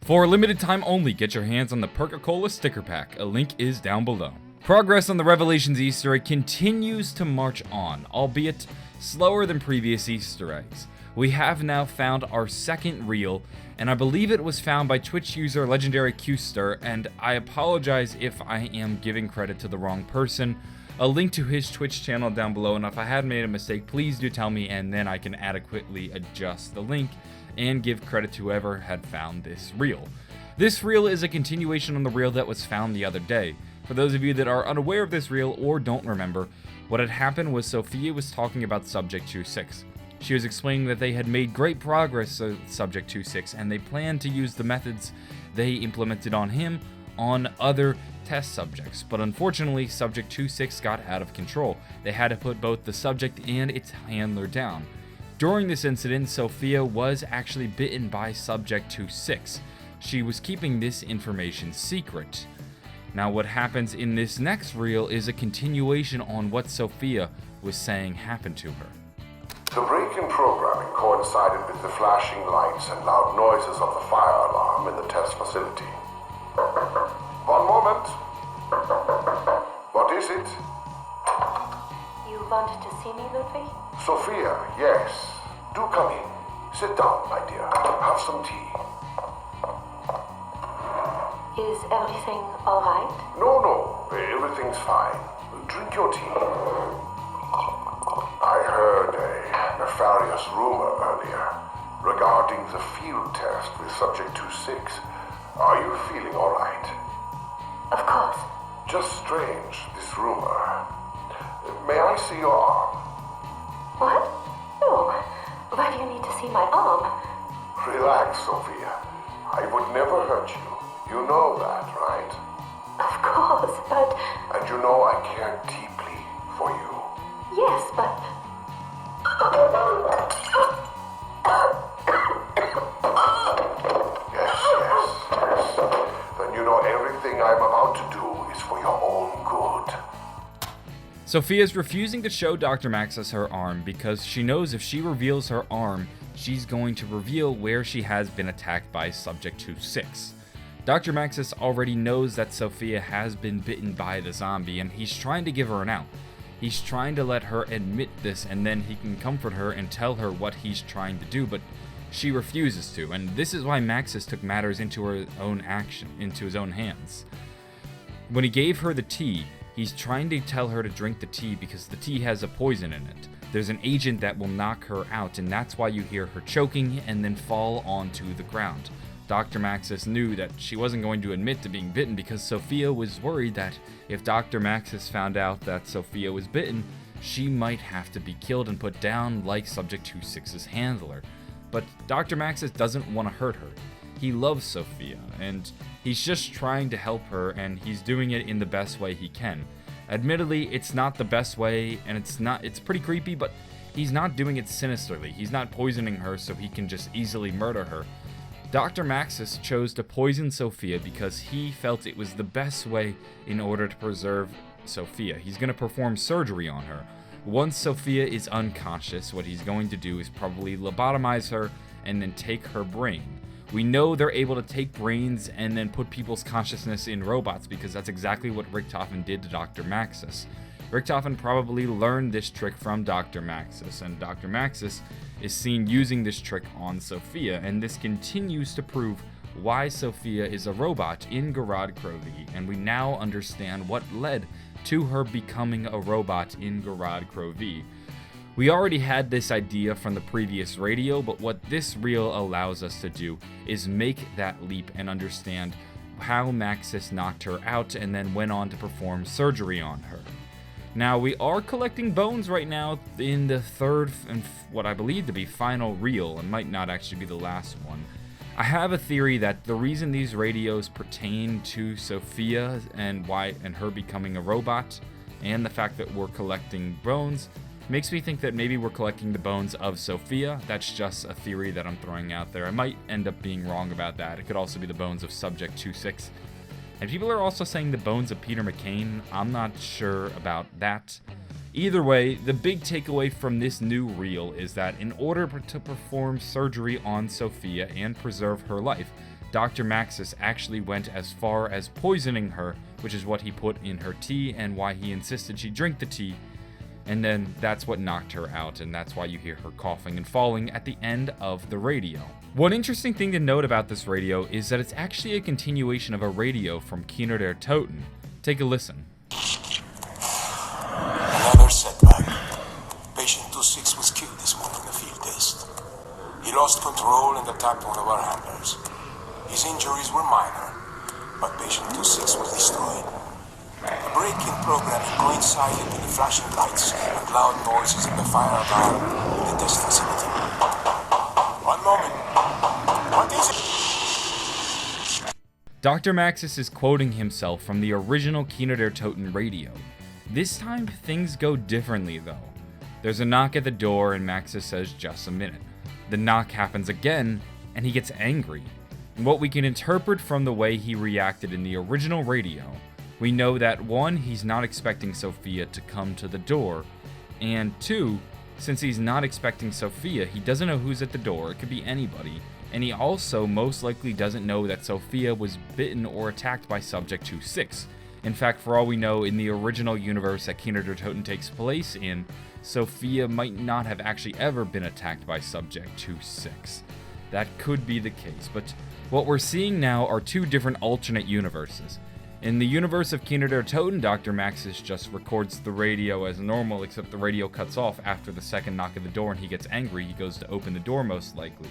For a limited time only, get your hands on the Perca-Cola sticker pack. A link is down below. Progress on the Revelations Easter egg continues to march on, albeit slower than previous Easter eggs. We have now found our second reel, and I believe it was found by Twitch user Legendary Qster, and I apologize if I am giving credit to the wrong person. A link to his Twitch channel down below, and if I had made a mistake, please do tell me, and then I can adequately adjust the link and give credit to whoever had found this reel. This reel is a continuation on the reel that was found the other day. For those of you that are unaware of this reel or don't remember, what had happened was Sophia was talking about Subject 2.6. She was explaining that they had made great progress with Subject 2.6 and they planned to use the methods they implemented on him on other test subjects, but unfortunately Subject 2.6 got out of control. They had to put both the subject and its handler down. During this incident, Sophia was actually bitten by Subject 2.6. She was keeping this information secret. Now what happens in this next reel is a continuation on what Sophia was saying happened to her. The break in programming coincided with the flashing lights and loud noises of the fire alarm in the test facility. One moment. What is it? You wanted to see me, Ludwig? Sophia, yes. Do come in. Sit down, my dear. Have some tea. Is everything all right? No. Everything's fine. Drink your tea. I heard a nefarious rumor earlier regarding the field test with Subject 2.6. Are you feeling all right? Of course. Just strange, this rumor. May I see your arm? What? No. Why do you need to see my arm? Relax, Sophia. I would never hurt you. You know that, right? Of course, but... And you know I care deeply for you. Yes, but... Yes. Then you know everything I'm about to do is for your own good. Sophia's refusing to show Dr. Maxis her arm because she knows if she reveals her arm, she's going to reveal where she has been attacked by Subject 2.6. Dr. Maxis already knows that Sophia has been bitten by the zombie, and he's trying to give her an out. He's trying to let her admit this, and then he can comfort her and tell her what he's trying to do, but she refuses to, and this is why Maxis took matters into his own hands. When he gave her the tea, he's trying to tell her to drink the tea because the tea has a poison in it. There's an agent that will knock her out, and that's why you hear her choking and then fall onto the ground. Dr. Maxis knew that she wasn't going to admit to being bitten because Sophia was worried that if Dr. Maxis found out that Sophia was bitten, she might have to be killed and put down like Subject 2.6's handler. But Dr. Maxis doesn't want to hurt her. He loves Sophia, and he's just trying to help her, and he's doing it in the best way he can. Admittedly, it's not the best way, and it's pretty creepy, but he's not doing it sinisterly. He's not poisoning her so he can just easily murder her. Dr. Maxis chose to poison Sophia because he felt it was the best way in order to preserve Sophia. He's going to perform surgery on her. Once Sophia is unconscious, what he's going to do is probably lobotomize her and then take her brain. We know they're able to take brains and then put people's consciousness in robots because that's exactly what Richtofen did to Dr. Maxis. Richtofen probably learned this trick from Dr. Maxis, and Dr. Maxis is seen using this trick on Sophia, and this continues to prove why Sophia is a robot in Gorod Krovi, and we now understand what led to her becoming a robot in Gorod Krovi. We already had this idea from the previous radio, but what this reel allows us to do is make that leap and understand how Maxis knocked her out and then went on to perform surgery on her. Now, we are collecting bones right now in the third and what I believe to be final reel, and might not actually be the last one. I have a theory that the reason these radios pertain to Sophia and her becoming a robot, and the fact that we're collecting bones, makes me think that maybe we're collecting the bones of Sophia. That's just a theory that I'm throwing out there. I might end up being wrong about that. It could also be the bones of Subject 2.6. And people are also saying the bones of Peter McMahon. I'm not sure about that. Either way, the big takeaway from this new reel is that in order to perform surgery on Sophia and preserve her life, Dr. Maxis actually went as far as poisoning her, which is what he put in her tea and why he insisted she drink the tea. And then that's what knocked her out, and that's why you hear her coughing and falling at the end of the radio. One interesting thing to note about this radio is that it's actually a continuation of a radio from Keener der Toten. Take a listen. Another setback. Patient 26 was killed this morning in a field test. He lost control and attacked one of our handlers. His injuries were minor, but patient 26 was destroyed. The break-in programming coincided with the flashing lights and loud noises of the fire alarm in the test facility. One moment. What is it? Dr. Maxis is quoting himself from the original Keener der Toten radio. This time, things go differently though. There's a knock at the door and Maxis says, "Just a minute." The knock happens again, and he gets angry. And what we can interpret from the way he reacted in the original radio, we know that 1, he's not expecting Sophia to come to the door, and 2, since he's not expecting Sophia, he doesn't know who's at the door. It could be anybody, and he also most likely doesn't know that Sophia was bitten or attacked by Subject 26. In fact, for all we know, in the original universe that Keener der Toten takes place in, Sophia might not have actually ever been attacked by Subject 26. That could be the case, but what we're seeing now are 2 different alternate universes. In the universe of Keener der Toten, Dr. Maxis just records the radio as normal, except the radio cuts off after the second knock at the door and he gets angry. He goes to open the door most likely.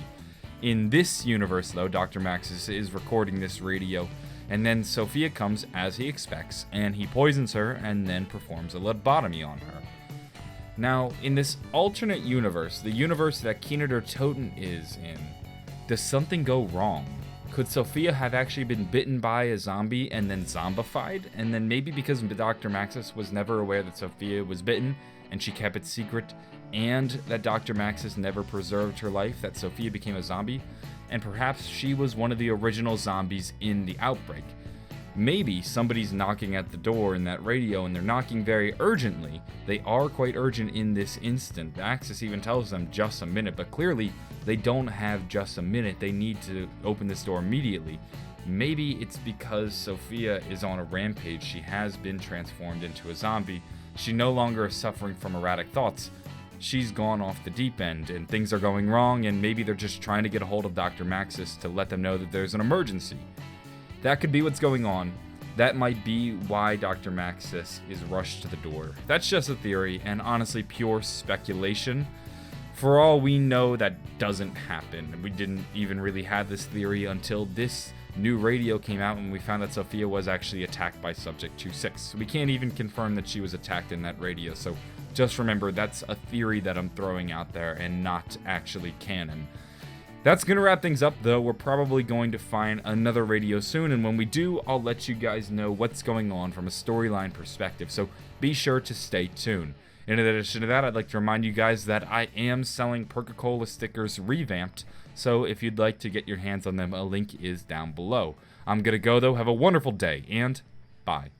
In this universe, though, Dr. Maxis is recording this radio, and then Sophia comes as he expects, and he poisons her and then performs a lobotomy on her. Now, in this alternate universe, the universe that Keener der Toten is in, does something go wrong? Could Sophia have actually been bitten by a zombie and then zombified? And then maybe because Dr. Maxis was never aware that Sophia was bitten and she kept it secret, and that Dr. Maxis never preserved her life, that Sophia became a zombie, and perhaps she was one of the original zombies in the outbreak. Maybe somebody's knocking at the door in that radio and they're knocking very urgently. They are quite urgent in this instant. Maxis even tells them just a minute, but clearly they don't have just a minute. They need to open this door immediately. Maybe it's because Sophia is on a rampage. She has been transformed into a zombie. She no longer is suffering from erratic thoughts. She's gone off the deep end and things are going wrong, and maybe they're just trying to get a hold of Dr. Maxis to let them know that there's an emergency. That could be what's going on. That might be why Dr. Maxis is rushed to the door. That's just a theory, and honestly pure speculation. For all we know, that doesn't happen. We didn't even really have this theory until this new radio came out when we found that Sophia was actually attacked by Subject 26. We can't even confirm that she was attacked in that radio, so just remember that's a theory that I'm throwing out there and not actually canon. That's going to wrap things up, though. We're probably going to find another radio soon, and when we do, I'll let you guys know what's going on from a storyline perspective, so be sure to stay tuned. In addition to that, I'd like to remind you guys that I am selling Perca-Cola stickers revamped, so if you'd like to get your hands on them, a link is down below. I'm going to go, though. Have a wonderful day, and bye.